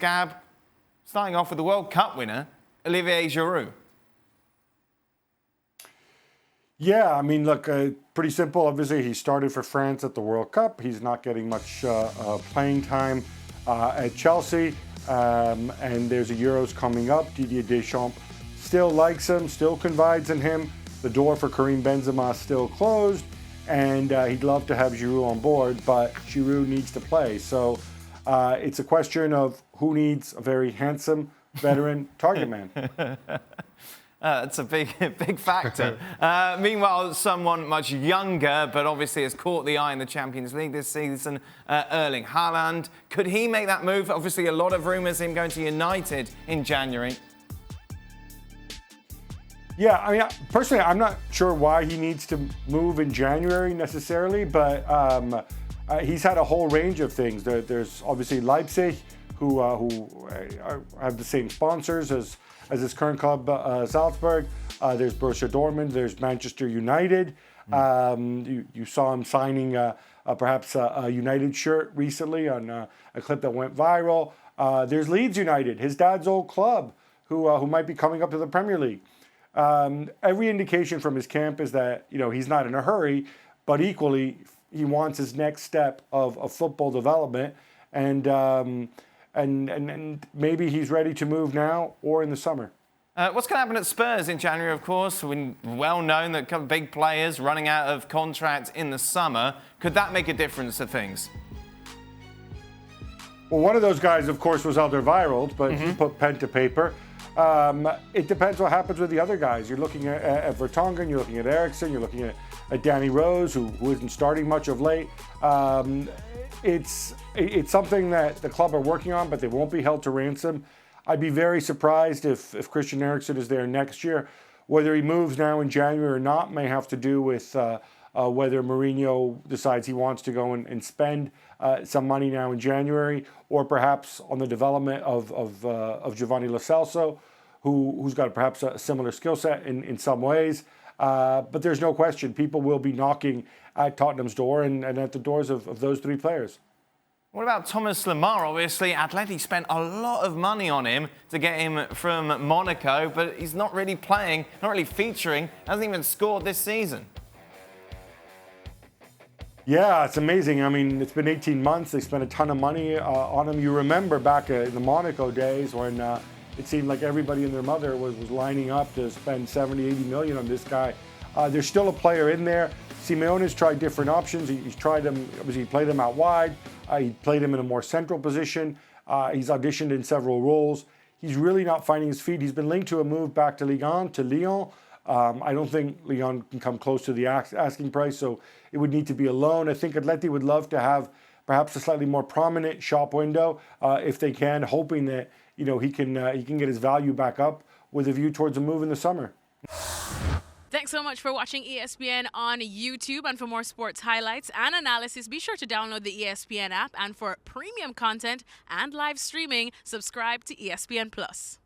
Gab, starting off with the World Cup winner, Olivier Giroud. Yeah, I mean, look, pretty simple. Obviously, he started for France at the World Cup. He's not getting much playing time at Chelsea. And there's a Euros coming up. Didier Deschamps still likes him, still confides in him. The door for Karim Benzema is still closed. And he'd love to have Giroud on board, but Giroud needs to play. So it's a question of who needs a very handsome veteran target man. That's a big factor. Meanwhile, someone much younger, but obviously has caught the eye in the Champions League this season, Erling Haaland. Could he make that move? Obviously, a lot of rumours of him going to United in January. Yeah, I mean, personally, I'm not sure why he needs to move in January necessarily, but he's had a whole range of things. There's obviously Leipzig, who have the same sponsors as his current club, Salzburg. There's Borussia Dortmund. There's Manchester United. You saw him signing perhaps a United shirt recently on a clip that went viral. There's Leeds United, his dad's old club, who might be coming up to the Premier League. Every indication from his camp is that he's not in a hurry, but equally he wants his next step of football development, and maybe he's ready to move now or in the summer. What's going to happen at Spurs in January, of course? Well known that big players running out of contracts in the summer. Could that make a difference to things? Well, one of those guys, of course, was Alderweireld, but he put pen to paper. It depends what happens with the other guys. You're looking at Vertonghen, you're looking at Eriksen, you're looking at Danny Rose, who isn't starting much of late. It's something that the club are working on, but they won't be held to ransom. I'd be very surprised if Christian Eriksen is there next year. Whether he moves now in January or not may have to do with whether Mourinho decides he wants to go and spend some money now in January, or perhaps on the development of Giovanni Lo Celso, who's got perhaps a similar skill set in some ways. But there's no question people will be knocking at Tottenham's door and at the doors of those three players. What about Thomas Lemar? Obviously, Atletico spent a lot of money on him to get him from Monaco, but he's not really playing, not really featuring, hasn't even scored this season. Yeah, it's amazing. I mean, it's been 18 months. They spent a ton of money on him. You remember back in the Monaco days when it seemed like everybody and their mother was lining up to spend 70, 80 million on this guy. There's still a player in there. Simeone's tried different options. He's tried them. Obviously, he played him out wide. He played him in a more central position. He's auditioned in several roles. He's really not finding his feet. He's been linked to a move back to Ligue 1, to Lyon. I don't think Lyon can come close to the asking price, so it would need to be a loan. I think Atleti would love to have perhaps a slightly more prominent shop window if they can, hoping that he can get his value back up with a view towards a move in the summer. Thanks so much for watching ESPN on YouTube. And for more sports highlights and analysis, be sure to download the ESPN app. And for premium content and live streaming, subscribe to ESPN Plus.